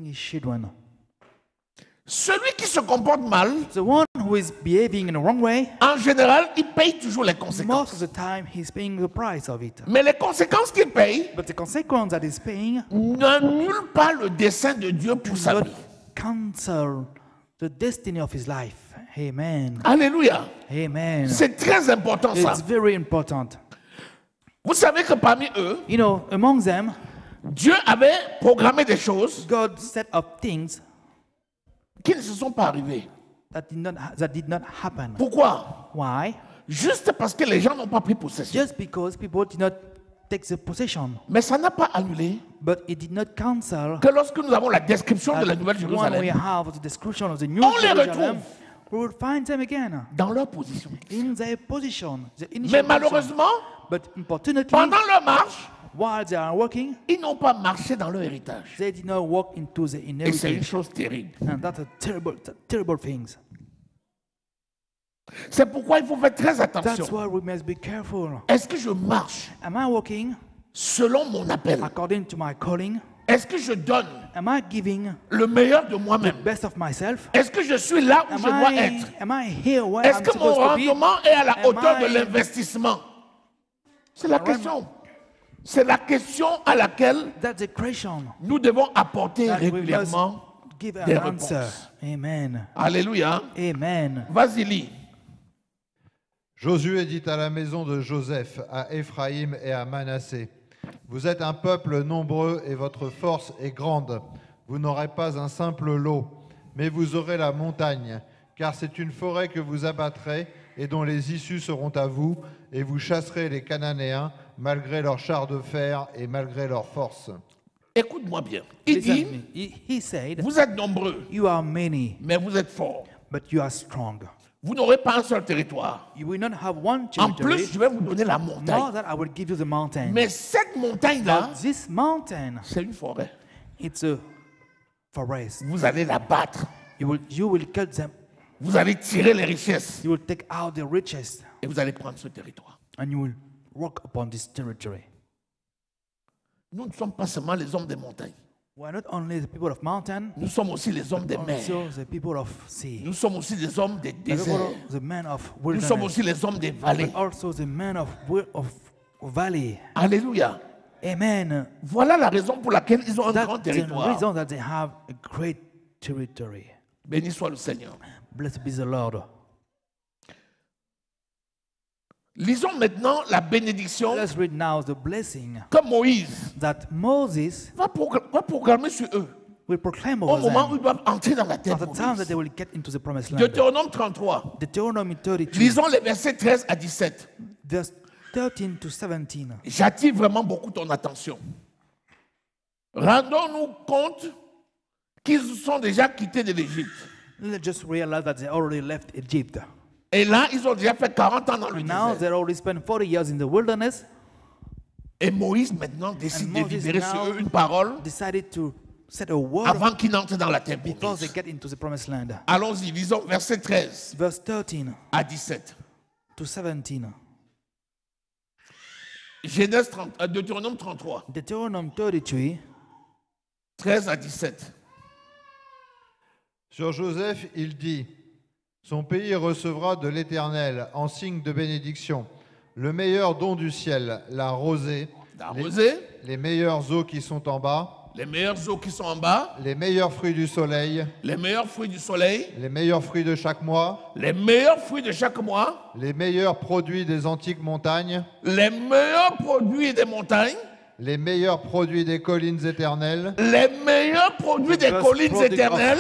protecting his children. Celui qui se comporte mal, The one who is behaving in the wrong way, en général, il paye toujours les most of conséquences. the time he's paying the price of it. Mais les conséquences qu'il paye But the consequence that he's paying n'annulent pas le dessein de Dieu pour sa not vie. cancel the destiny of his life. Amen. Alléluia. Amen. C'est très important ça. It's very important. Vous savez que parmi eux, You know, among them, Dieu avait programmé des choses God set up things qui ne se sont pas arrivées. that did not happen. Pourquoi? Why? Juste parce que les gens n'ont pas pris possession. Just because people did not take the possession. Mais ça n'a pas annulé But it did not cancel que lorsque nous avons la description de la that Nouvelle when we Jérusalem, have the description of the New on les Jerusalem, retrouve we will find them again dans leur position. in their position, the Mais initial position. malheureusement, But unfortunately, pendant leur marche, while they are working, ils n'ont pas marché dans leur héritage. they did not walk into the Et c'est une inheritance. chose terrible. And that's a terrible thing. C'est pourquoi il faut faire très That's attention. why we must be careful. Est-ce que je marche Am I walking selon mon appel? according to my calling? Est-ce que je donne Am I giving le meilleur de the moi-même? best of myself? Est-ce que je suis là où je dois être? Am I here where Est-ce I'm que mon supposed to be? rendement est à la Am hauteur de I- l'investissement? C'est la Am I- question. C'est la question à laquelle That's the question nous devons apporter that we must régulièrement give des an answer. réponses. Amen. Alléluia. Amen. Vas-y, lis. Josué dit à la maison de Joseph, à Éphraïm et à Manassé, vous êtes un peuple nombreux et votre force est grande. Vous n'aurez pas un simple lot, mais vous aurez la montagne, car c'est une forêt que vous abattrez et dont les issues seront à vous, et vous chasserez les Cananéens malgré leurs chars de fer et malgré leurs forces. Écoute-moi bien. Il Listen dit, to me. He said, vous êtes nombreux, you are many, mais vous êtes forts. but you are strong. Vous n'aurez pas un seul territoire. You will not have one En territory. plus, je vais vous donner la More montagne. that I will give you the mountain. Mais cette montagne-là, But this mountain, c'est une forêt. it's a forest. Vous allez la battre. You will cut them. Vous allez tirer les richesses. You will take out the richest, Et vous allez prendre ce territoire. and you will walk upon this territory. Nous ne sommes pas seulement les hommes des montagnes. We are not only the people of mountain, Nous sommes aussi les hommes des mers. also the people of sea. Nous sommes aussi les hommes des The déserts. people, the men of Nous sommes wilderness, aussi les hommes des vallées. but also the men of valley. Alléluia. Amen. Voilà la raison pour laquelle ils ont un grand That's the territoire. reason that they have a great territory. Béni soit le Seigneur. Blessed be the Lord. Lisons maintenant la bénédiction Let's read now the blessing que Moïse that Moses va programmer sur eux will proclaim au over moment où them ils doivent entrer dans la terre at the time that promise. they will get into the promised land. Deutéronome 33. Deuteronomy 32, Lisons les versets 13 à 17. verse 13 to 17. J'attire vraiment beaucoup ton attention. Rendons-nous compte qu'ils sont déjà quittés de l'Égypte. Let's just realize that they already left Egypt. Et là, ils ont déjà fait 40 ans dans le Now désert. they already spent 40 years in the wilderness. Et Moïse maintenant décide de And Moses libérer sur now eux une parole decided to set a word avant qu'ils n'entrent dans la terre before they promise. get into the promised land. Allons-y, lisons versets 13 Verse 13 à 17. to 17. Deutéronome 33, Deuteronomy 33, 13 à 17. Sur Joseph, il dit, son pays recevra de l'Éternel en signe de bénédiction le meilleur don du ciel, la rosée, La rosée, les meilleures eaux qui sont en bas, les meilleures eaux qui sont en bas, les meilleurs fruits du soleil, les meilleurs fruits du soleil, les meilleurs fruits de chaque mois, les meilleurs fruits de chaque mois, les meilleurs produits des antiques montagnes, les meilleurs produits des montagnes, les meilleurs produits des collines éternelles, les meilleurs produits des best collines product of- éternelles,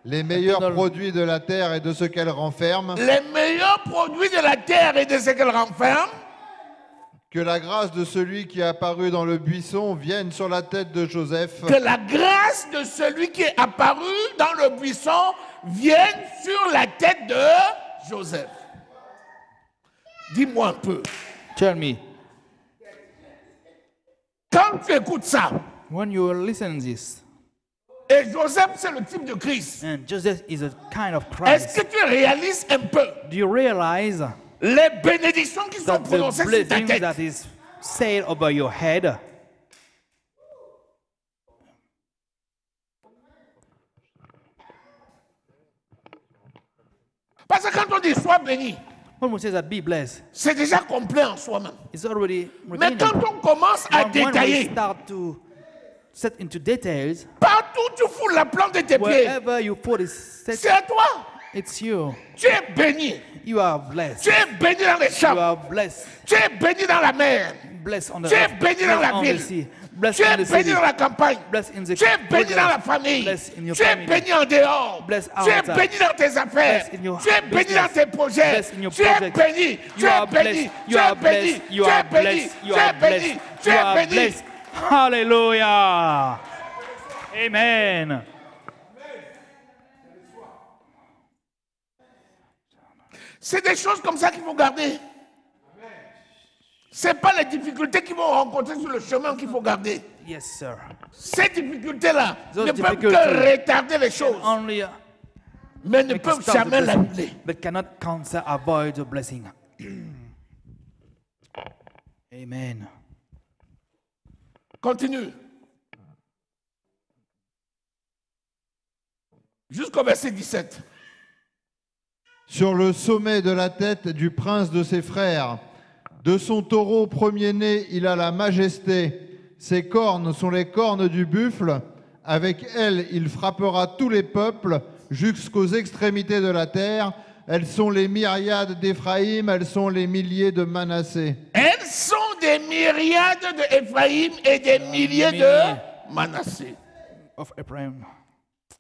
les meilleurs Eternal. produits de la terre et de ce qu'elle renferme, les meilleurs produits de la terre et de ce qu'elle renferme, que la grâce de celui qui est apparu dans le buisson vienne sur la tête de Joseph, que la grâce de celui qui est apparu dans le buisson vienne sur la tête de Joseph. Dis-moi un peu, Tell me, quand tu écoutes ça, when you listen this, et Joseph c'est le type de Christ, and Joseph is a kind of est-ce Christ, que tu réalises un peu do you realize les bénédictions qui sont that the prononcées sur ta blessing tête? that is said over your head? Parce que quand on dit sois béni, When we say that be blessed, c'est déjà complet en soi-même. it's already Mais revealed. quand on commence à When we détailler, start to set into details, partout où tu fous la plante de tes pieds, wherever you put it, c'est à toi. it's you. Tu es béni. You are blessed. Tu es béni dans les You champs. are blessed. Tu es béni dans la mer. Blessed on the Tu es earth. béni dans Blessed la on the ville. sea. Tu Blessed es in the béni city. dans la campagne. Blessed in the Tu es béni wilderness. dans la famille. Blessed in your Tu es family. béni en dehors. Blessed Tu es outside. béni dans tes affaires. Blessed in your Tu es béni business. dans tes projets. Blessed in your Tu es projects. béni. Tu You es are béni. blessed. Tu You es are béni. blessed. You Tu es are béni. blessed. Tu You es are béni. blessed. Tu You es are béni. blessed. Hallelujah. Amen. C'est des choses comme ça qu'il faut garder. Ce n'est pas les difficultés qu'ils vont rencontrer sur le chemin qu'il faut garder. Yes, sir. Ces difficultés-là Those ne peuvent que difficulties retarder les choses, Only mais ne make peuvent stop the jamais blessing, l'annuler. but cannot cancel, avoid the blessing. Amen. Continue. Jusqu'au verset 17. Sur le sommet de la tête du prince de ses frères, de son taureau premier-né, il a la majesté. Ses cornes sont les cornes du buffle. Avec elles, il frappera tous les peuples jusqu'aux extrémités de la terre. Elles sont les myriades d'Éphraïm, elles sont les milliers de Manassé. Elles sont des myriades d'Éphraïm et des milliers de Manassé. Of Abraham.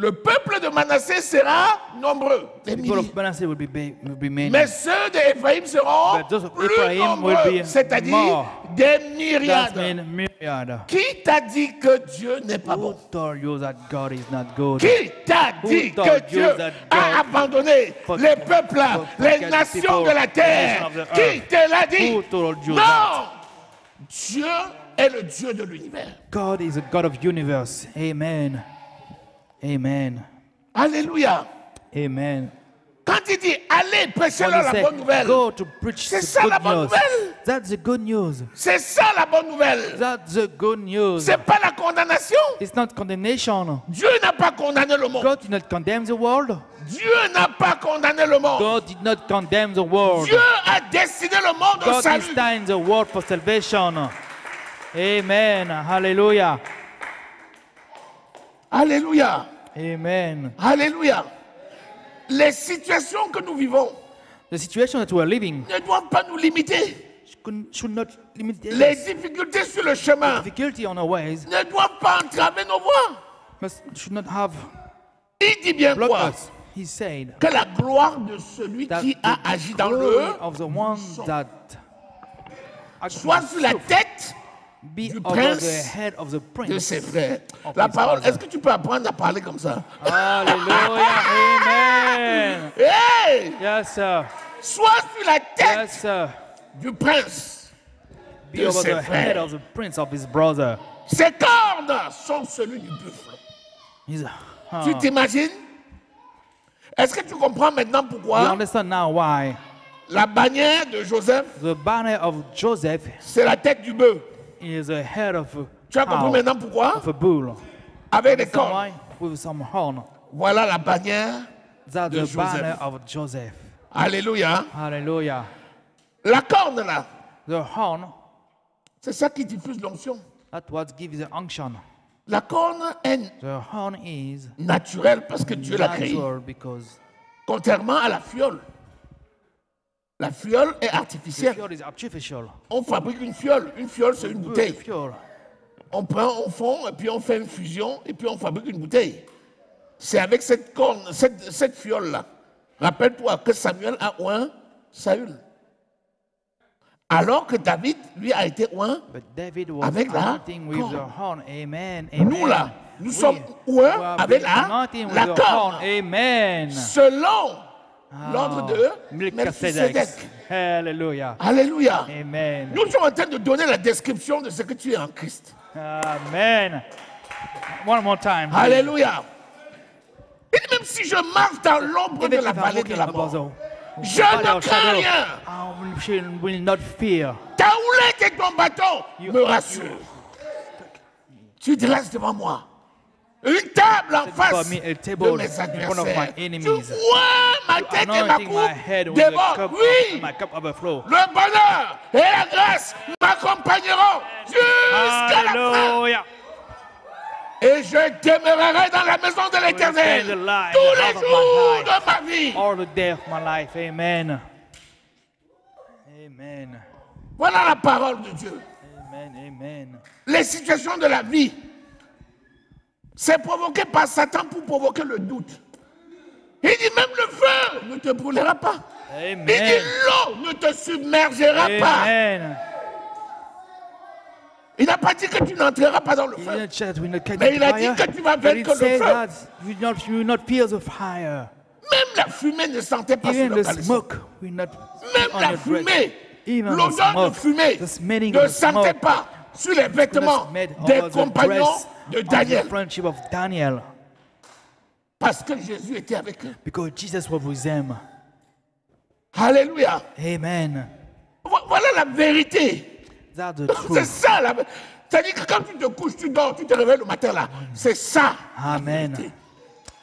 Le peuple de Manassé sera nombreux, des The people milliers. of Manasseh will be many. Mais ceux d'Éphraïm seront But those of plus Ephraim will nombreux, be c'est-à-dire more. des That myriades. means myriad. Qui t'a dit que Dieu n'est pas Who bon? told you that God is not good? Qui t'a dit told que you Dieu that a God abandonné forget- les peuples, les forget the nations people, de la the terre? nation of the Qui earth? te l'a dit? Who told you Non! that? Dieu est le Dieu de l'univers. God is a God of universe. Amen. Amen. Alléluia. Amen. Quand il dit allez prêcher When leur he la said, bonne nouvelle, go to preach C'est the ça good la bonne news. nouvelle. That's the good news. c'est ça la bonne nouvelle. That's the good news. C'est pas la condamnation. It's not condemnation. Dieu n'a pas condamné le monde. God did not condemn the world. Dieu n'a pas condamné le monde. God did not condemn the world. Dieu a destiné le monde au God salut. destined the world for salvation. Amen. Hallelujah. Alléluia. Amen. Alléluia. Les situations que nous vivons The situation that we are living ne doivent pas nous limiter. should not limit Les us. difficultés sur le chemin Difficulty on our ways ne doivent pas entraver nos voies. should not have Il dit bien blocked quoi? us. He said Que la gloire de celui that qui a agi dans glory le of the one that soit sur la tête be du over prince the head of the de prince. ses frères. of La his parole, father. est-ce que tu peux apprendre à parler comme ça? Hallelujah. Amen. Hey! Yes, sir. Soit sur la tête Yes, sir. du prince Be de over ses the head frères. of the prince of his brother. Ses cornes sont celui du buffle. He's, Tu t'imagines? Est-ce que tu comprends maintenant you pourquoi understand now why la bannière de Joseph, the banner of Joseph c'est la tête du bœuf? is the head of Tu as compris cow, maintenant pourquoi? of a bull. Avec des Understand cornes. why? With some horn. Voilà la bannière. That's de the Joseph. banner of Joseph. Alléluia. Hallelujah. La corne là, The horn, c'est ça qui diffuse l'onction. that's what gives the unction. La corne est The horn is naturelle parce que Dieu l'a créée. natural because Contrairement à la fiole. La fiole est the artificielle. fuel is artificial. On fabrique une fiole. Une fiole, c'est une bouteille. Fuel. On prend, on fond, et puis on fait une fusion, et puis on fabrique une bouteille. C'est avec cette corne, cette fiole-là. Rappelle-toi que Samuel a oint Saül. Alors que David, lui, a oint. But David was Avec la anointing with corne. the horn. Amen. Amen. Nous, là, nous We sommes oints have avec been la anointing with corne. the horn. Amen. Selon l'ordre de Melchizedek. Melchizedek. Hallelujah. Alléluia. Amen. Nous sommes en train de donner la description de ce que tu es en Christ. Amen. One more time. Alléluia. Et même si je marche dans l'ombre de Even la if I'm vallée de walking la above mort, the je valley ne of crains shadow, rien. I will not fear. Ta houlette et ton bâton You- me rassurent. Tu dresses devant moi Une table en Set for face me a de table mes in front of my adversaires. Tu enemies. vois ma tête et ma Anointing my head coupe with the déborde. cup Oui, of my cup overflow. le bonheur et la grâce m'accompagneront jusqu'à la fin. Hallelujah. Et je demeurerai dans la maison de l'Éternel spend the life, tous the les house of my jours life. de ma vie. All the day of my life. Amen. Amen. Voilà la parole de Dieu. Amen. Amen. Les situations de la vie, c'est provoqué par Satan pour provoquer le doute. Il dit même le feu ne te brûlera pas. Amen. Il dit l'eau ne te submergera pas. Amen. Il n'a pas dit que tu n'entreras pas dans le He feu. didn't say that we will not catch Mais il a the dit fire, que tu vas but he vaincre le said feu. that you will not feel the fire. Même la fumée ne sentait pas sur Even le the caleçon. smoke will not be Même on la your fumée, dress. Even the l'odeur de smoke, fumée the smelling ne of the sentait smoke pas sur les vêtements was made des over the compagnons dress de of the Daniel. friendship of Daniel, Parce que Jésus était avec eux. because Jesus was with them. Alléluia. Amen. Voilà la vérité. That's the C'est truth. ça. C'est-à-dire que quand tu te couches, tu dors, tu te réveilles le matin là. C'est ça. la Amen. vérité.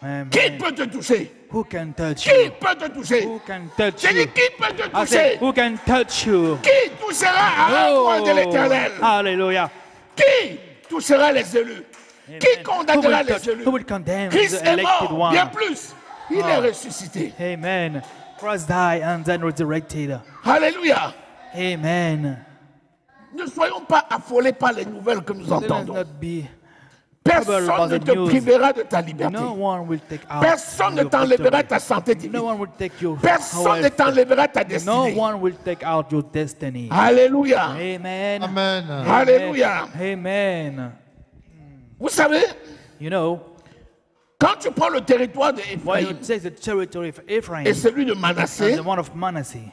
Amen. Qui peut te toucher? Who can touch Qui you? peut te toucher? Who can touch J'ai dit you? qui peut te I said, toucher? who can touch you? Qui touchera à un point de l'Éternel? Hallelujah. Qui touchera les élus? Qui Amen. condamnera Who will les touch- élus? who will condemn Christ the est elected mort, one? bien plus. Il est ressuscité. Amen. Christ died and then resurrected. Alléluia. Amen. Ne soyons pas affolés par les nouvelles que nous Let us entendons. not be Personne about ne the te news. privera de ta liberté. No one will take out Personne ne your t'enlèvera victory. ta santé No divine. one will take your Personne ne health. t'enlèvera ta No destinée. one will take out your destiny. Alléluia. Amen. Amen. Alléluia. Amen. Vous savez, You know, quand tu prends le territoire when you d'Éphraïm take the territory of Ephraim et celui de and Manassé, the one of Manasseh,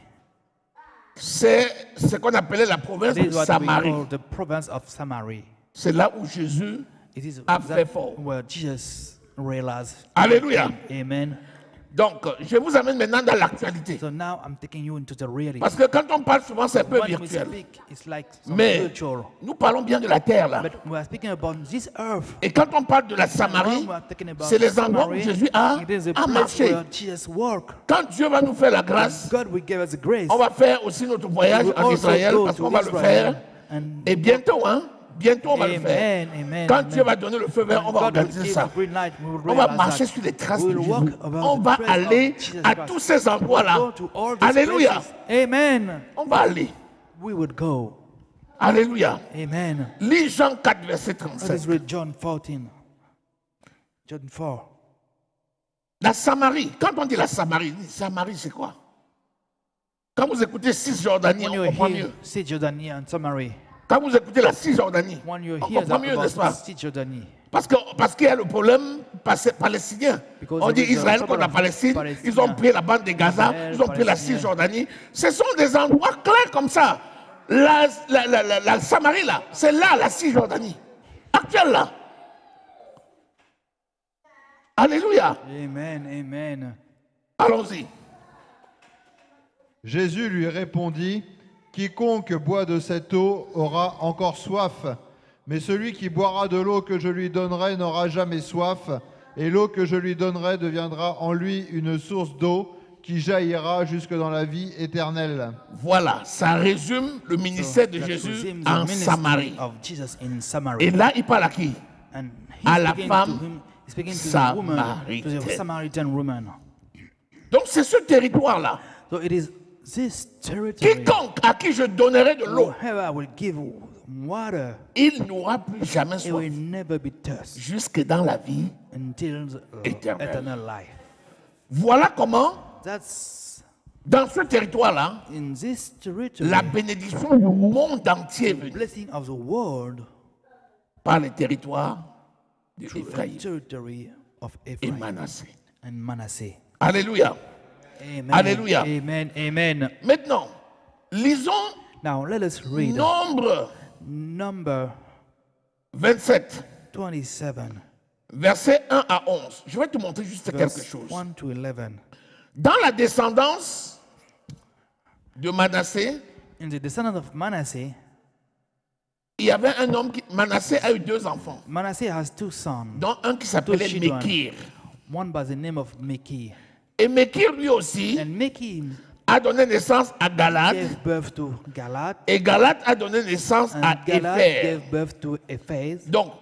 c'est ce qu'on appelait la province this de is what we Samarie. call the province of Samaria. C'est là où Jésus It is a that fait fort. where Jesus realized. Alléluia. Amen. Donc, je vous amène maintenant dans l'actualité. So now I'm taking you into the reality. Parce que quand on parle souvent, c'est un peu When we virtuel. speak, it's like some Mais virtual. nous parlons bien de la terre là. But we are speaking about this earth. Et quand on parle de la When Samarie, we are talking about c'est les endroits où Samaria, Jésus a it is a place marché. where Jesus walked. Quand Dieu va nous faire la grâce, God will give us the grace. on va faire aussi notre voyage We en also Israël go parce to qu'on va le Israel faire. and Et bientôt, hein, bientôt on va le faire. Amen, amen, Quand amen. Dieu va donner le feu vert, on va God will organiser give ça. a green light, we will On va realize marcher that. sur les traces We de will walk Jésus. about On the va trace of aller Jesus à Christ. tous ces endroits-là. Go to all these Alléluia. places. Amen. On va aller. We would go. Alléluia. Amen. Lis Jean 4, verset Let us 35. read John 14. John 4. La Samarie. Quand on dit la Samarie, Samarie c'est quoi? Quand vous écoutez Cisjordanie, When on you comprend hear mieux. Cisjordanie and Samaria, Quand vous écoutez la Cisjordanie, when you on hear comprend that mieux, n'est-ce pas? about Cisjordanie, Parce qu'il y a le problème palestinien. Because On dit there is a Israël problem contre la Palestine. Palestine. Ils ont pris la bande de Gaza, Israël, ils ont pris la Palestinienne. Cisjordanie. Ce sont des endroits clairs comme ça. La Samarie, là, c'est là, la Cisjordanie. Actuelle, là. Alléluia. Amen, amen. Allons-y. Jésus lui répondit, quiconque boit de cette eau aura encore soif, mais celui qui boira de l'eau que je lui donnerai n'aura jamais soif, et l'eau que je lui donnerai deviendra en lui une source d'eau qui jaillira jusque dans la vie éternelle. Voilà, ça résume le ministère de That Jésus resumes the en ministry Samarie. of Jesus in Et Samaria. là, il parle à qui? And à la speaking femme to him, he's speaking to the woman, to the samaritaine. Samaritan woman. Donc c'est ce territoire-là. So it is this territory. Quiconque à qui je donnerai de l'eau, Whoever will give water, il n'aura plus jamais it soif. will never be thirsty Jusque dans la vie. until Éternel. eternal life. Voilà comment, That's dans ce territoire-là, in this territory, la bénédiction du monde entier est the venue blessing of the world par les territoires through the d'Éphraïm territory of et Ephraim Manassé. and Manasseh. Alléluia. Amen. Alléluia. Amen. Amen. Maintenant, lisons Now let us read Nombre number 27, 27, versets 1 à 11. Je vais te montrer juste quelque verse chose. 1 to 11. Dans la descendance de Manassé, In the descendant of Manasseh, il y avait un homme, Manassé a eu 2 enfants, Manasseh has 2 sons, dont un qui s'appelait children. Mekir. one by the name of Mekir. Et Mekir lui aussi And Mekir a donné naissance à Galad. gave birth to Galad, Et Galad a donné naissance à and Galad Épher. gave birth to Ephes. Donc,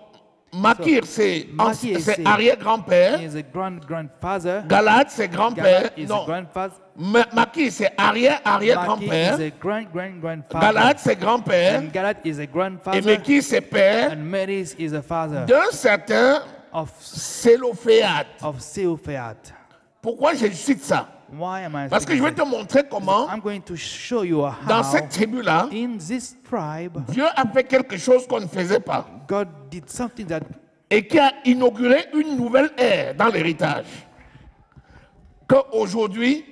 Makir, c'est Makir, c'est- arrière-grand-père. He is a grandfather. Galad, c'est grand-père. Galad is a Non, grandfather. Makir, c'est Makir arrière-arrière-grand-père. is a grandfather. Galad, c'est grand-père. And Galad is a Et grandfather. Mekir, c'est père And Meres is a father d'un certain of Sélophéat. Selophat. Pourquoi je cite ça? Why am I Parce que je speaking vais te that? montrer comment, I'm going to show you dans how cette tribu-là, in this tribe Dieu a fait quelque chose qu'on ne faisait pas God did something that et qui a inauguré une nouvelle ère dans l'héritage qu'aujourd'hui,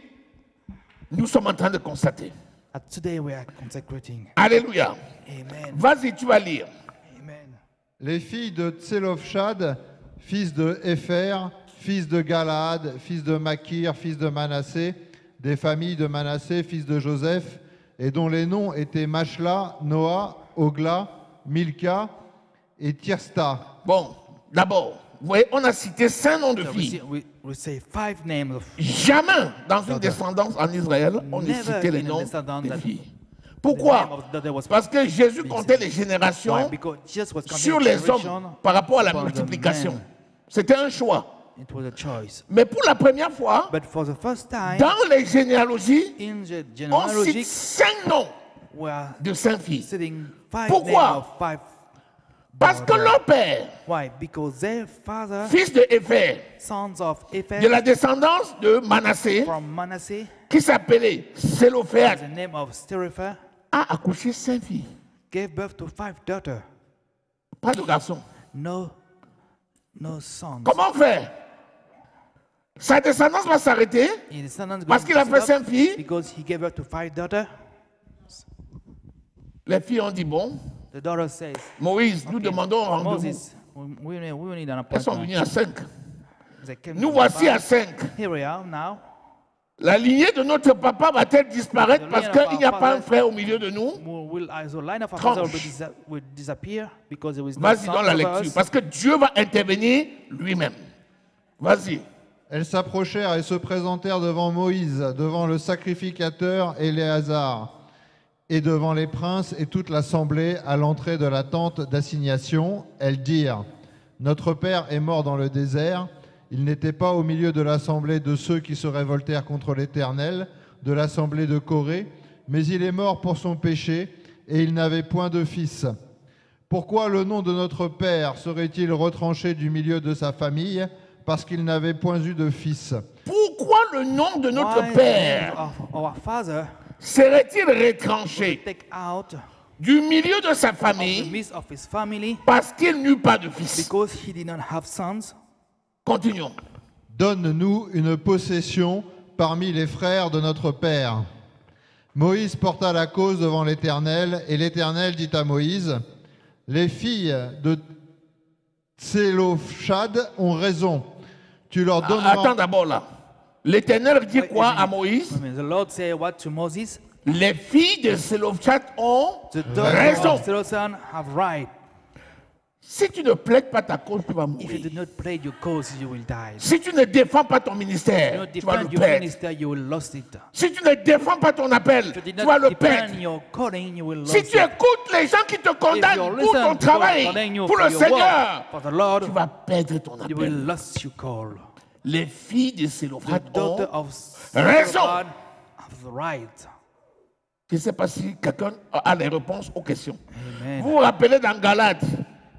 nous sommes en train de constater. today we are consecrating. Alléluia. Amen. Vas-y, tu vas lire. Amen. Les filles de Tselofshad, fils de Épher, fils de Galaad, fils de Makir, fils de Manassé, des familles de Manassé, fils de Joseph, et dont les noms étaient Machla, Noah, Ogla, Milka et Tirsta. Bon, d'abord, vous voyez, on a cité 5 noms de So filles. we say 5 names of Jamais dans une descendance en Israël, on ne Never citait les in a noms descendant des that- filles. the name Pourquoi? of daughter was Parce que Jésus mentioned. comptait les Why? générations Because Jesus was counting sur les generation hommes par rapport à la upon the multiplication. men. C'était un choix. It was a choice. Mais pour la première fois, But for the first time dans les généalogies, in the on cite genealogy, 5 noms we are de 5 filles. sitting 5 Pourquoi? names of 5. Parce que leur père, Why? Because their father, fils de Épher, sons of de Ephes la descendance de Manassé, from Manasseh, qui s'appelait Sélophéat, the name of Sterifer, a accouché 5 filles. gave birth to 5 daughters. Pas de garçons. No sons. Comment faire? Sa descendance va s'arrêter His descendants parce qu'il a fait 5 filles. because he gave birth to 5 daughters. Les filles ont dit, bon, The daughter says, Moïse, nous demandons un rendez-vous. Moses, we need an Elles sont appointment. venues à 5. They came Nous to voici the à palace. 5. Here we are now. La lignée de notre papa va-t-elle disparaître The parce lineage of qu'il n'y a our pas un father- frère au milieu de nous? So line of our Tranche. father will disappear because there is no Vas-y son dans la of lecture, us. parce que Dieu va intervenir lui-même. Vas-y. Elles s'approchèrent et se présentèrent devant Moïse, devant le sacrificateur Éléazar, et devant les princes et toute l'assemblée à l'entrée de la tente d'assignation. Elles dirent, « Notre père est mort dans le désert. Il n'était pas au milieu de l'assemblée de ceux qui se révoltèrent contre l'Éternel, de l'assemblée de Corée, mais il est mort pour son péché, et il n'avait point de fils. Pourquoi le nom de notre père serait-il retranché du milieu de sa famille, parce qu'il n'avait point eu de fils? Pourquoi le nom de notre Why the père name of our father serait-il retranché take out du milieu de sa the famille midst of his family parce qu'il n'eut pas de fils? because he did not have sons? Continuons. Donne-nous une possession parmi les frères de notre père. Moïse porta la cause devant l'Éternel, et l'Éternel dit à Moïse, « Les filles de Tselofshad ont raison. Tu leur donneras... Attends d'abord là. L'Éternel dit Wait a quoi à minute. Moïse? I mean, the Lord said what to Moses? Les filles de Sélophat ont The daughters raison. of Zelosan have right. Si tu ne plaides pas ta cause, tu vas If you mourir. do not play your cause, you will die. Si tu ne défends pas ton If you ministère, do tu vas not le defend your perdre. minister, you will lose it. Si tu ne défends pas ton appel, If you did tu vas not le perdre. defend your calling, you will lose Si it. tu écoutes les gens qui te If condamnent you pour listen ton to those travail, condemning you pour for le your Seigneur, work, for the Lord, tu vas perdre ton you appel. will lose your call. Les filles de The Sélophat daughter ont... of raison. Zelophehad have the right. Je ne sais pas si quelqu'un a les réponses aux questions. Amen. Vous vous rappelez dans Galates,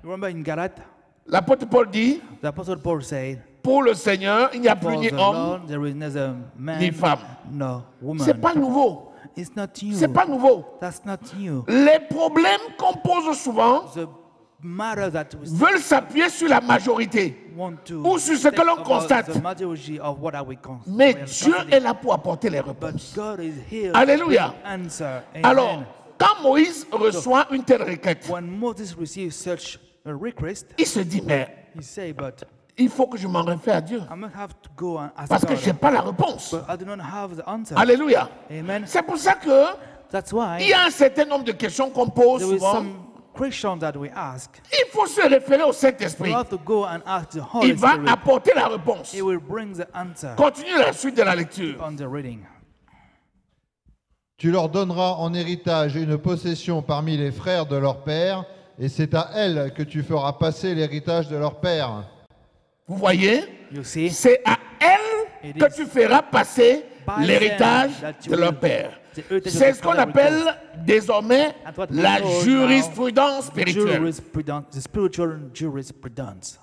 You remember in Galatia, l'apôtre Paul dit, the Apostle Paul said, pour le Seigneur, il n'y a plus for ni the homme, Lord, there is neither man ni femme. nor woman. C'est pas nouveau. It's not you. C'est pas nouveau. That's not you. Les problèmes qu'on pose souvent The matter that we veulent s'appuyer sur la majorité. want to Ou sur ce que take l'on about constate. the majority of what are we Mais we are Dieu constantly- est là pour apporter les But réponses. God is here Alléluia. to answer. Amen. Alors, quand Moïse reçoit une telle requête, When Moses received such a request, il se dit, mais he said, but il faut que je m'en réfère à Dieu. I might have to go and ask Parce que God. je n'ai pas la réponse. But I do not have the answer. Alléluia. Amen. C'est pour ça que That's il why y a un certain nombre de questions qu'on pose there is souvent. some question that we ask, il faut se référer au we Saint-Esprit. have to go and ask the Holy Il va Spirit. apporter la réponse. He will bring the answer Continue la suite de la lecture. on the reading. Tu leur donneras en héritage une possession parmi les frères de leur père, et c'est à elles que tu feras passer l'héritage de leur père. Vous voyez? You see, C'est à elles It que is tu feras passer by l'héritage them that you de leur will- père. the heritage of C'est the ce qu'on father appelle désormais And what we la call jurisprudence spirituelle. jurisprudence, the spiritual jurisprudence.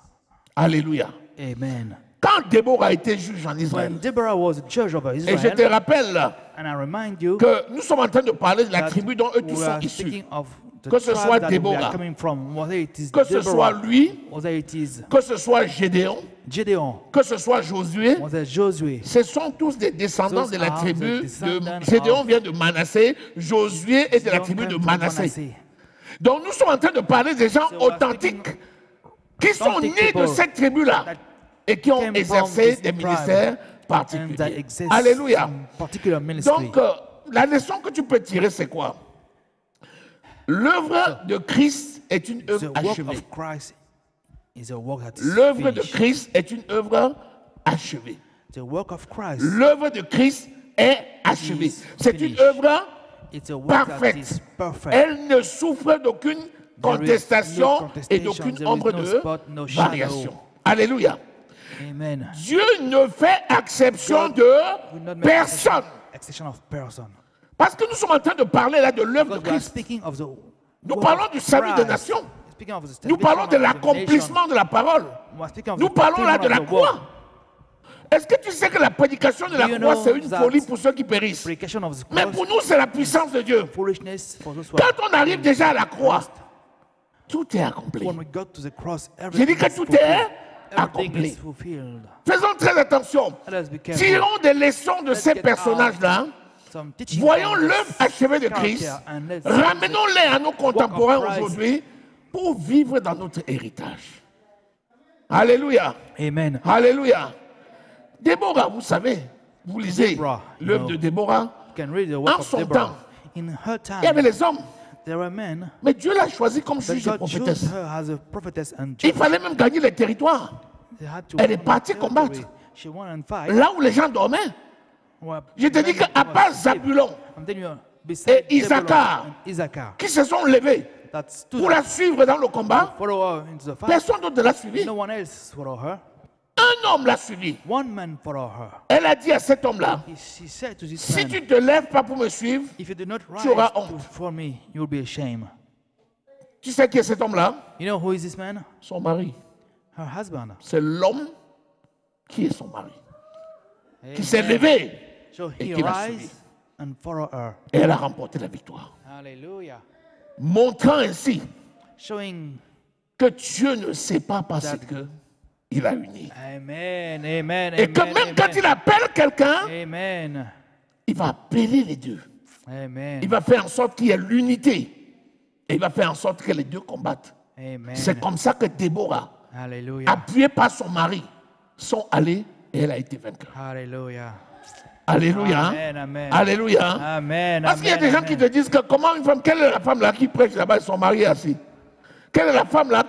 Alléluia. Amen. Quand Déborah a été juge en Israël, When Deborah was the judge over et je te Israel, rappelle and I remind you que nous sommes en train de parler de la that tribu dont eux tous we sont are issus. speaking of the Que ce tribe soit that we Déborah, are coming from, whether it is que ce soit Deborah, lui, whether it is que ce soit Gédéon, Gideon, que ce soit Josué, whether Josué. ce sont tous des descendants Those de la are tribu the de descendants Gédéon of- vient de Manassé, Josué est de la Gideon tribu came de from Manassé. Manasseh. Donc nous sommes en train de parler des gens So we are authentiques speaking qui sont authentic nés de people cette tribu-là that et qui ont came exercé from des this ministères tribe and that particuliers. exist Alléluia. some particular ministry. Donc la leçon que tu peux tirer, c'est quoi? L'œuvre de Christ est une The œuvre work achevée. of Christ is a work that is L'œuvre de finished. Christ est une œuvre achevée. The work of Christ, L'œuvre de Christ est achevée. Is C'est une finished. œuvre it's a work that is parfaite. perfect. Elle ne souffre d'aucune contestation et d'aucune there is ombre no de spot, no shadow. variation. Alléluia. Amen. Dieu ne fait exception God de will not make personne. exception of person. Parce que nous sommes en train de parler là de l'œuvre de Because we are Christ. speaking of the Nous work parlons of du salut des Christ. nations. Speaking of the Nous parlons de salvation of the l'accomplissement de la parole. nation. We are speaking of Nous the parlons là de la fulfillment of the croix. word. Est-ce que tu sais que la prédication de la Do you croix, know c'est une that folie pour ceux qui périssent? Predication of the Mais cross, pour nous, c'est la puissance de Dieu. foolishness for those who are. Quand on arrive déjà à la croix, tout est accompli. When we got to the cross, J'ai everything dit que is tout fulfilled. est Everything accompli. is fulfilled. Faisons très attention. Let us be careful. Tirons des leçons de Let's ces get personnages-là. Some teaching Voyons from l'œuvre this achevée de character Christ. and let's Ramenons-les à nos contemporains Christ. aujourd'hui pour vivre dans notre héritage. Alléluia. Amen. Alléluia. Déborah, vous savez, vous lisez Deborah, l'œuvre you de know. Déborah. You can read the work En of son Deborah. temps, In her il y avait time, les hommes, there were men, mais Dieu l'a choisi comme but juge et God prophétesse. chose her as a prophetess and Il judge. fallait même gagner les territoires. They had to Elle est win partie territory. combattre. She won and fight. Là où les gens dormaient. Well, Je te dis men qu'à was part asleep. Zabulon, I'm telling you, beside et Issachar, Deborah and Issachar, qui se sont levés that stood pour la suivre dans le combat, follow her into the fight. personne d'autre ne l'a suivi. No one else follow her. Un homme l'a suivi. One man follow her. Elle a dit à cet homme-là, She said to this si man, tu ne te lèves pas pour me suivre, if you do not rise auras to honte. for me, you will be ashamed. tu sais qui est cet homme-là? You know who is this man? Son mari. Her husband. C'est l'homme qui est son mari, qui Amen. s'est levé So et he qui l'a suivi. rise and follow her. Et elle a remporté la victoire. Hallelujah. Montrant ainsi Showing, que Dieu ne sait pas parce qu'il a uni. amen, amen, Et que amen, même quand il appelle quelqu'un, amen, il va appeler les deux. amen, Il va faire en sorte qu'il y ait l'unité. Et il va faire en sorte que les deux combattent. amen. C'est comme ça que Déborah, Hallelujah, appuyée par son mari, sont allés et elle a été vainqueur. hallelujah, Alléluia. hein. amen, amen, Alléluia. hein. amen, Parce qu'il y a des gens qui te amen. disent que comment une femme, quelle est la femme là qui prêche là-bas et son mari est assis? Quelle est la femme là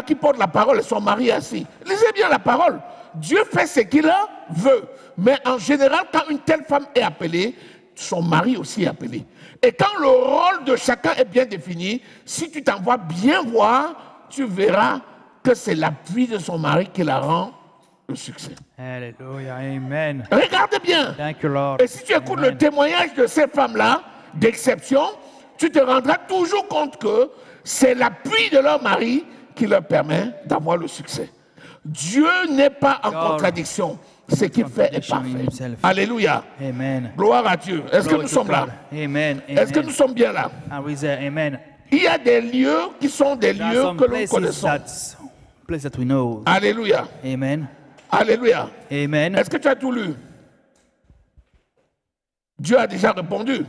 qui porte la parole et son mari est assis? Lisez bien la parole. Dieu fait ce qu'il veut. Mais en général, quand une telle femme est appelée, son mari aussi est appelé. Et quand le rôle de chacun est bien défini, si tu t'en vas bien voir, tu verras que c'est l'appui de son mari qui la rend le succès. Hallelujah, amen. Regardez bien. Thank you, Lord. Et si tu écoutes le témoignage de ces femmes-là, d'exception, tu te rendras toujours compte que c'est l'appui de leur mari qui leur permet d'avoir le succès. Dieu n'est pas en contradiction. Ce qu'il fait est parfait. Alléluia. Amen. Gloire à Dieu. Est-ce que Glory nous to sommes là? God. Amen. Est-ce que nous sommes bien là? Are we there? Amen. Il y a des lieux qui sont des There are lieux some que nous places connaissons. that we know. Alléluia. Amen. Alléluia. Amen. Est-ce que tu as tout lu? Dieu a déjà répondu.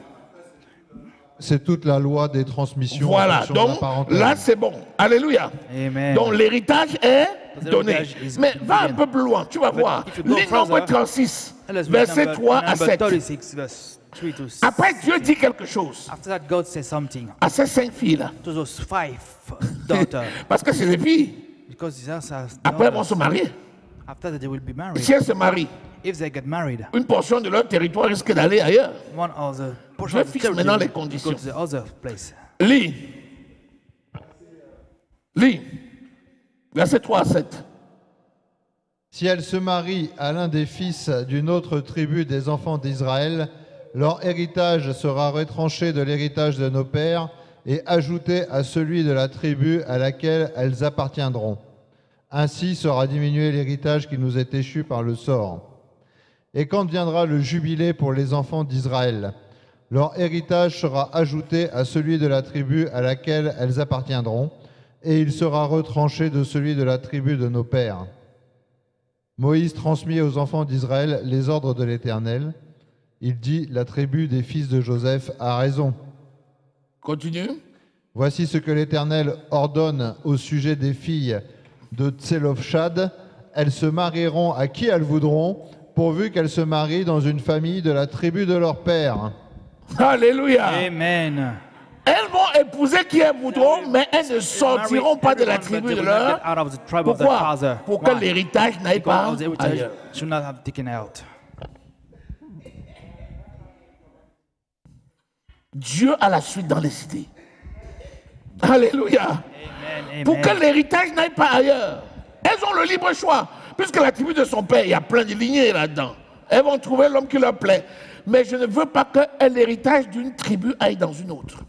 C'est toute la loi des transmissions. en Voilà, fonction de la donc parentèle. là c'est bon. Alléluia. Amen. Donc l'héritage est The donné. heritage is Mais va un given. peu plus loin, tu vas voir. if you go Les nombres further, 36, Let's read versets number 3 à 7. 36, verse 3 to Après, Dieu dit quelque chose After that, God says something à ces 5 filles-là. to those 5 daughters. Parce que c'est des filles. Because these are Après, elles vont daughters. se marier. After that, they will be married. Si elles se marient, If they get married, une portion de leur territoire risque d'aller ailleurs. one of the portion Je of the fixe territory maintenant les will go conditions. to the other place. Lis. Lis. Verset 3 à 7. Si elles se marient à l'un des fils d'une autre tribu des enfants d'Israël, leur héritage sera retranché de l'héritage de nos pères et ajouté à celui de la tribu à laquelle elles appartiendront. Ainsi sera diminué l'héritage qui nous est échu par le sort. Et quand viendra le jubilé pour les enfants d'Israël, leur héritage sera ajouté à celui de la tribu à laquelle elles appartiendront, et il sera retranché de celui de la tribu de nos pères. Moïse transmit aux enfants d'Israël les ordres de l'Éternel. Il dit, la tribu des fils de Joseph a raison. Continue. Voici ce que l'Éternel ordonne au sujet des filles de Tselofshad. Elles se marieront à qui elles voudront, pourvu qu'elles se marient dans une famille de la tribu de leur père. Alléluia. Amen. Elles vont épouser qui elles voudront, mais elles ne sortiront pas de la tribu de leur. Pourquoi? Pour que l'héritage n'aille pas ailleurs. Should not have taken out. Dieu a la suite dans les cités. Alléluia. Amen. Pour que l'héritage n'aille pas ailleurs. Elles ont le libre choix. Puisque la tribu de son père, il y a plein de lignées là-dedans. Elles vont trouver l'homme qui leur plaît. Mais je ne veux pas que l'héritage d'une tribu aille dans une autre.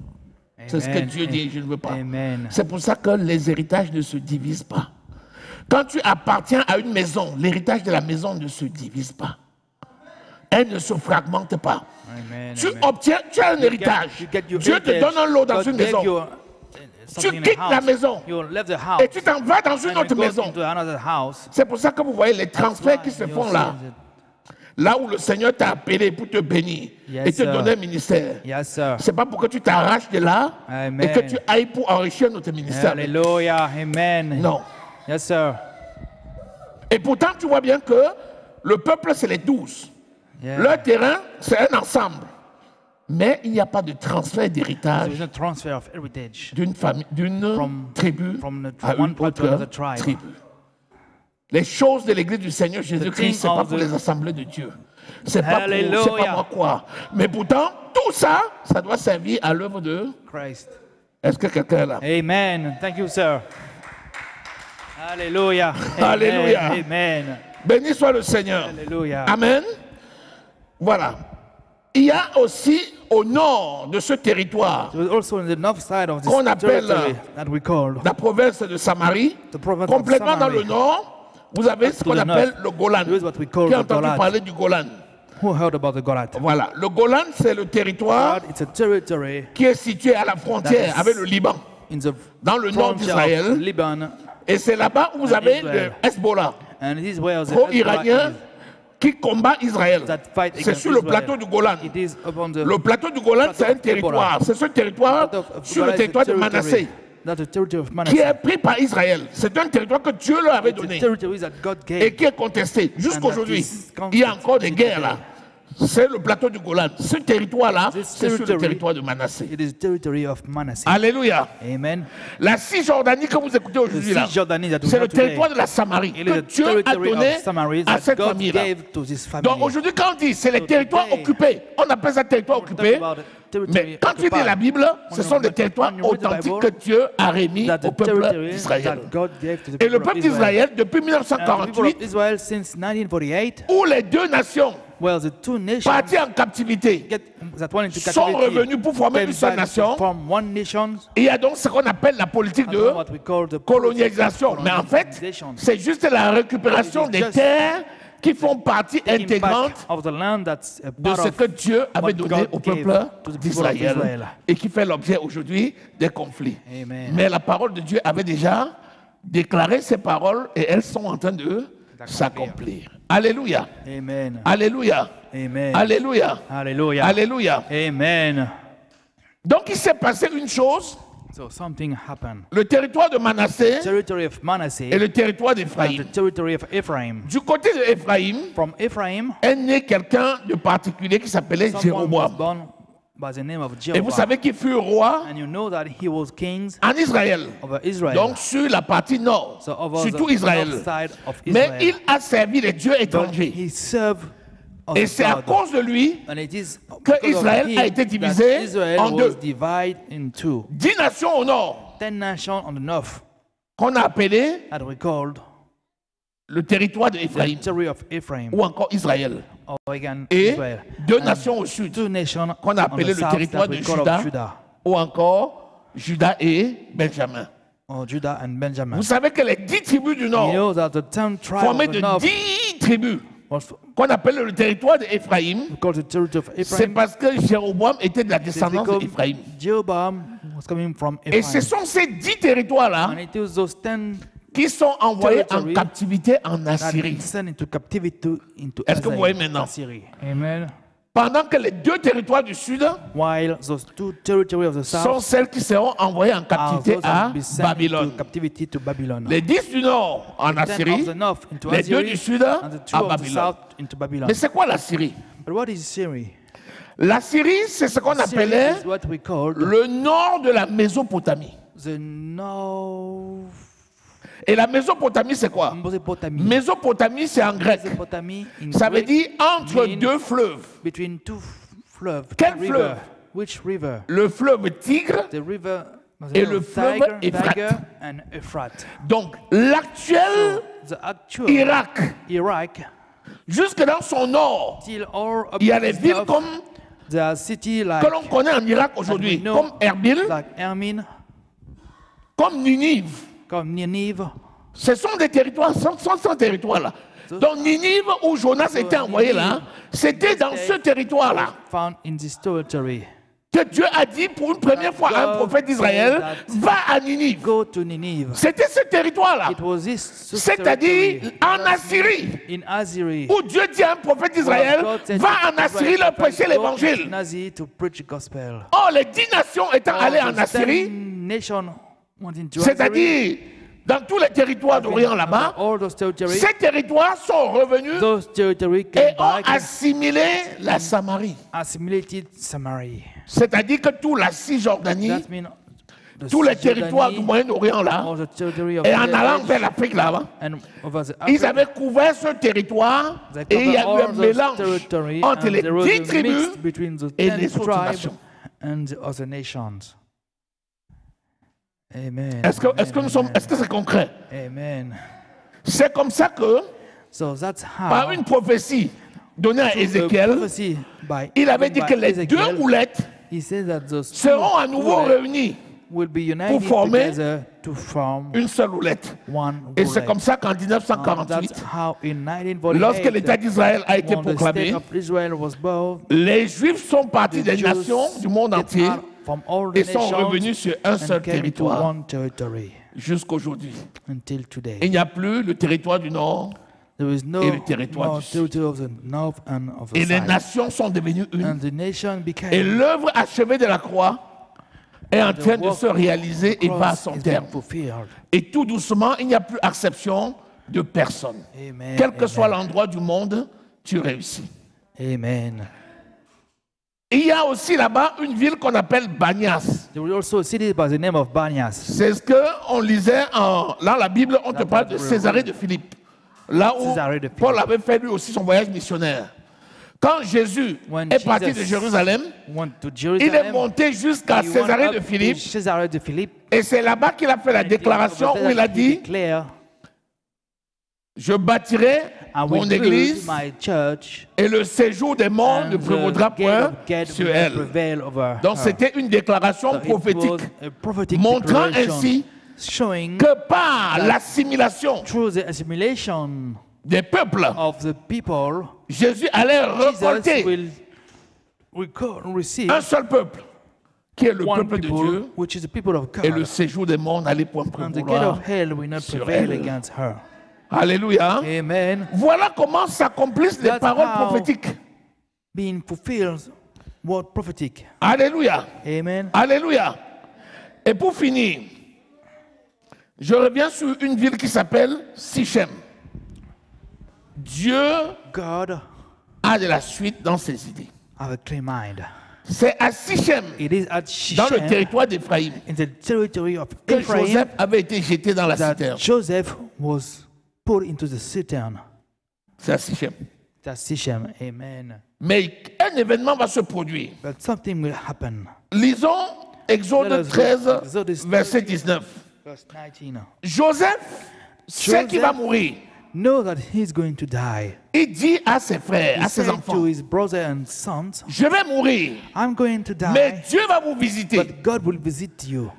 C'est ce que Dieu dit, je ne veux pas. C'est pour ça que les héritages ne se divisent pas. Quand tu appartiens à une maison, l'héritage de la maison ne se divise pas. Elle ne se fragmente pas. Tu obtiens, tu as un héritage. Dieu te donne un lot dans une maison. Tu quittes la maison et tu t'en vas dans une autre maison. C'est pour ça que vous voyez les transferts qui se font là. Là où le Seigneur t'a appelé pour te bénir et te donner un ministère. C'est pas pour que tu t'arraches de là et que tu ailles pour enrichir notre ministère. Alléluia. Amen. Non. Yes, sir. Et pourtant, tu vois bien que le peuple, c'est les 12. Leur terrain, c'est un ensemble. Mais il n'y a pas de transfert d'héritage d'une famille, d'une tribu à une autre tribu. Les choses de l'Église du Seigneur Jésus-Christ, ce n'est pas pour les assemblées de Dieu. C'est pas pour moi quoi. Mais pourtant, tout ça, ça doit servir à l'œuvre de Christ. Est-ce que quelqu'un est là? Amen. Thank you, sir. Alléluia. Alléluia. Amen. Béni soit le Seigneur. Alléluia. Amen. Voilà. Il y a aussi au nord de ce territoire qu'on appelle la province de Samarie, complètement dans le nord. Vous avez ce qu'on appelle le Golan. Qui a entendu parler du Golan? Voilà, le Golan, c'est le territoire qui est situé à la frontière avec le Liban, dans le nord d'Israël. Et c'est là-bas où vous avez le Hezbollah, pro-iranien, qui combat Israël. C'est sur le plateau du Golan. Le plateau du Golan, c'est un territoire. C'est ce territoire sur le territoire de Manassé, qui est pris par Israël. C'est un territoire que Dieu leur avait donné et qui est contesté jusqu'aujourd'hui. Il y a encore des guerres là. C'est le plateau du Golan. Ce territoire-là, c'est sur le territoire de Manassé. Alléluia. Amen. La Cisjordanie que vous écoutez aujourd'hui là, c'est le territoire de la Samarie que Dieu a donné à cette famille-là. Donc aujourd'hui, quand on dit c'est les territoires occupés, on appelle ça territoire occupé. Mais quand tu lis la Bible, ce sont des territoires authentiques que Dieu a remis au peuple d'Israël. Et le peuple d'Israël, depuis 1948, où les deux nations parties en captivité sont revenus pour former une seule nation, il y a donc ce qu'on appelle la politique de colonisation. Mais en fait, c'est juste la récupération des terres qui font partie intégrante de ce que Dieu avait donné au peuple d'Israël et qui fait l'objet aujourd'hui des conflits. Mais la parole de Dieu avait déjà déclaré ces paroles et elles sont en train de s'accomplir. Alléluia. Amen. Alléluia. Amen. Alléluia. Alléluia. Alléluia. Amen. Donc il s'est passé une chose So something happened. Le territoire de Manassé Territory of Manasseh et le territoire and d'Éphraïm. the territory of Ephraim. Du côté d'Éphraïm From Ephraim, est né quelqu'un de particulier qui s'appelait someone was Jéroboam. born by the name of Et vous Jehovah. savez qu'il fut roi And you know that he was king en Israël. over Israel. Donc sur la partie nord, So over sur tout the Israël. north side of Mais Israel. il a servi les dieux Donc, étrangers. he served Et other c'est à gods. cause de lui And it is que because of Israël him a été that divisé Israel en was deux. divided in two. 10 nations au nord 10 nations on the north qu'on a appelées that we called le territoire the d'Éphraïm territory of Ephraim, ou encore Israël. or again Et Israel. 2 And nations au sud two nations qu'on a on appelé the le south territoire that de we call Juda of Judah, ou encore Juda et Benjamin. or Judah and Benjamin. Vous savez que les 10 tribus du You nord, know that the 10 tribes formées of de the north 10 tribus was qu'on appelle le territoire d'Éphraïm, called the territory of c'est Ephraim. parce que Jéroboam était de la It's descendance because d'Éphraïm. Jeroboam was coming from Et ce Ephraim. sont ces 10 territoires-là And it was those 10 qui sont envoyés en territories captivité en that Assyrie. been sent into captivity into Est-ce que vous voyez exile, maintenant? Assyria. Amen. Pendant que les 2 territoires du sud While those two territories of the sont south celles qui seront envoyées en are captivité those that à will be sent Babylone. into captivity to Babylon. Les 10 du nord en 10 Assyrie, of the north into les 2 du Assyria sud and the 2 à of the Babylone. south into Babylon. Mais c'est quoi la Syrie? But what is Syria? La Syrie, c'est ce qu'on Syria appelait is what we call le nord de la Mésopotamie. the North Et la Mésopotamie, c'est quoi? Mesopotamie. Mésopotamie, c'est en grec. Mesopotamie in Ça veut Greek dire entre means 2 fleuves. between two fleuves. Quel two river. fleuve? Which river? Le fleuve Tigre. The river Et le fleuve Euphrate. Tiger and Euphrates. Donc, l'actuel The actual Irak, Iraq, jusque dans son nord, till all up il y a to des the villes north, comme, there are cities like que l'on connaît en Irak that we aujourd'hui, know, comme Erbil, like Ermin, comme Ninive. comme Ninive. Ce sont des territoires, sont territoires là. Donc Ninive, où Jonas était envoyé là, c'était dans ce territoire-là Found in this territory. que Dieu a dit pour une première fois à un prophète d'Israël, va à Ninive. Go to Ninive. C'était ce territoire-là. It was this C'est-à-dire territory en Assyrie, in Assyria. où Dieu dit à un prophète d'Israël, God said va to en Assyrie leur prêcher Go l'évangile. to Assyria to preach the gospel. Or, les 10 nations étant allées en Those Assyrie, 10 nations went into Assyria. c'est-à-dire dans tous les territoires d'Orient là-bas, All those territories, ces territoires sont revenus those territories et came ont back assimilé la Samarie. assimilated Samaria. C'est-à-dire que tout la Cisjordanie, That means the tous les territoires du Cisjordanie, Moyen-Orient là, all the territory of et en the allant Edge, vers l'Afrique là-bas, and over the ils Africa, avaient couvert ce territoire they et il y a eu covered un all those mélange territory, entre and les there was 10 a tribus mix between the et 10 les autres tribes nations. and the other nations. Amen. Est-ce que c'est concret? Amen. C'est comme ça que, So that's par how une prophétie donnée à through the Ézéchiel, prophecy by, il avait dit by que les Ezekiel, 2 roulettes he said that those seront à two nouveau roulets réunies will be united former together to form une seule roulette. one Et c'est roulet. comme ça qu'en And 1948, that's how in 1948, lorsque l'État d'Israël a été when the proclamé, state of Israel was born, les Juifs sont partis the des Jews nations du monde get entier out from all the et sont nations revenus sur un and seul came to territoire one territory jusqu'aujourd'hui. until today. Il n'y a plus le territoire du Nord There is no et le territoire more du Sud. territory of the north and of the et les south. nations sont devenues une. And the nation Et became l'œuvre achevée de la croix est en train de work se réaliser et va à cross son is terme. being fulfilled. Et tout doucement, il n'y a plus acception de personne. Amen. Quel que soit Amen. l'endroit du monde, tu réussis. Amen. Il y a aussi là-bas une ville qu'on appelle Banias. There was also a city by the name of Banias. C'est ce qu'on lisait dans la Bible, on te parle de Césarée de Philippe. Là où Césarée de Philippe. Paul avait fait lui aussi son voyage missionnaire. Quand Jésus When est parti de Jesus Jérusalem, went to il est Jerusalem, monté jusqu'à he went Césarée up de to Philippe. Césarée de Philippe. Et c'est là-bas qu'il a fait la déclaration où il a dit, Declare, je bâtirai I mon will build église my church, et le séjour des morts ne and the prévaudra gate point of death sur will not elle. prevail over Donc her. c'était une déclaration So it prophétique, was a prophetic montrant declaration ainsi showing que par l'assimilation through the assimilation des peuples, of the people, Jésus allait Jesus récolter will receive un seul peuple, qui est le one peuple de people, Dieu, which is the people of et le God. séjour des morts n'allait point And the gate prévaloir. of hell will not sur prevail elle. against her. Alléluia. Amen. Voilà comment s'accomplissent les That's paroles how- prophétiques. Being fulfilled, word prophetic. Alléluia. Amen. Alléluia. Et pour finir, je reviens sur une ville qui s'appelle Sichem. Dieu God a de la suite dans ses idées. have a clear mind. C'est à Sichem, It is at dans le Shechem, territoire d'Éphraïm, in the territory of que Ephraim, Joseph avait été jeté dans la that citerne. Joseph was put into the cistern. C'est à Sichem. That's Shechem. Amen. Mais un événement va se produire. But something will happen. Lisons Let Exode us 13, read Exodus verset 19. Verse 19. Joseph sait qu'il va mourir. Know that he's going to die. Il dit à ses frères, He à ses said enfants, to his brother and sons, je vais mourir, I'm going to mais die, Dieu va vous visiter. but God will visit you.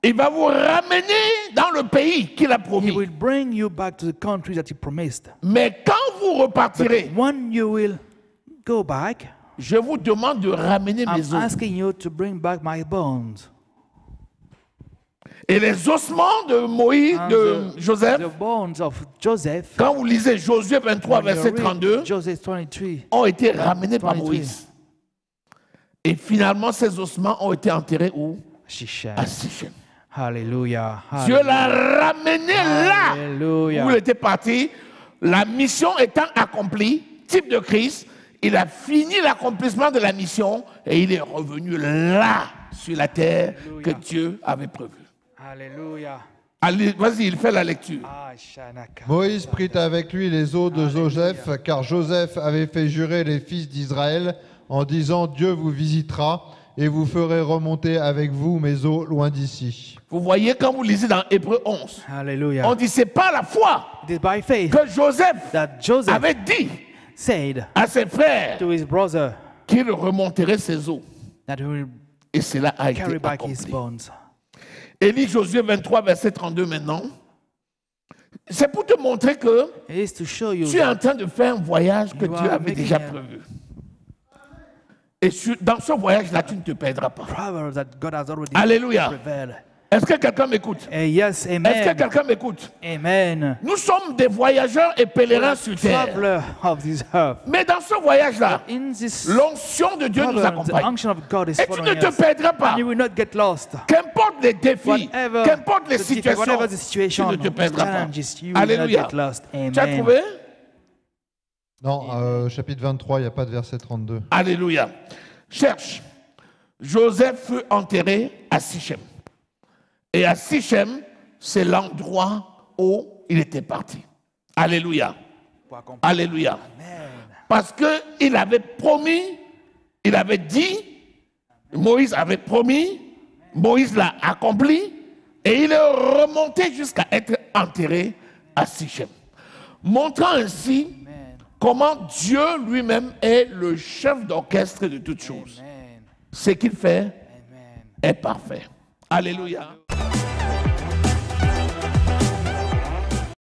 Il va vous ramener dans le pays qu'il a He promis. will bring you back to the country that he promised. Mais quand vous repartirez, When you will go back, je vous demande de ramener I'm mes os. asking you to bring back my bones. Et les ossements de Moïse, And de Joseph, the bones of Joseph, quand vous lisez Josué 23, when you verset read 32, Joseph 23, ont été ramenés par 23. Moïse. Et finalement, ces ossements ont été enterrés où? Shechem. À Sichem. Hallelujah. Dieu l'a ramené là Hallelujah. où il était parti. La mission étant accomplie, type de Christ, il a fini l'accomplissement de la mission et il est revenu là, sur la terre, que Dieu avait prévue. Hallelujah. Allez, vas-y, il fait la lecture. Ah, Shanaka. Moïse prit avec lui les os de Joseph, car Joseph avait fait jurer les fils d'Israël en disant « Dieu vous visitera et vous ferez remonter avec vous mes os loin d'ici. Vous voyez, quand vous lisez dans Hébreux 11, Hallelujah. on dit c'est pas la foi It is by faith que Joseph that Joseph avait dit said à ses frères to his brother qu'il remonterait ses os. that he will Et cela a été carry back his accompli. bones. Et lis Josué 23, verset 32 maintenant. C'est pour te montrer que It is to show you tu es en that train de faire un voyage que You Dieu are avait making déjà a- prévu. Et dans ce voyage-là, tu ne te perdras pas. proverbs that God has already Alléluia. prevailed. Est-ce que quelqu'un m'écoute? Yes, Est-ce que amen. quelqu'un m'écoute? Amen. Nous sommes des voyageurs et pèlerins sur terre. Traveler of this earth. Mais dans ce voyage-là, In this l'onction de Dieu nous program, the accompagne. unction of God is Et tu ne following te us. perdras pas. And you will not get lost. Qu'importe les défis, Whatever qu'importe les the situations, whatever the situation, tu ne te perdras pas. challenges, you will not Alléluia. get lost. Tu as Amen. trouvé? Non, chapitre 23, il n'y a pas de verset 32. Alléluia. Cherche. Joseph fut enterré à Sichem. Et à Sichem, c'est l'endroit où il était parti. Alléluia. Alléluia. Parce qu'il avait promis, il avait dit, Moïse avait promis, Moïse l'a accompli, et il est remonté jusqu'à être enterré à Sichem. Montrant ainsi comment Dieu lui-même est le chef d'orchestre de toutes choses. Amen. Ce qu'il fait Amen. est parfait. Alléluia.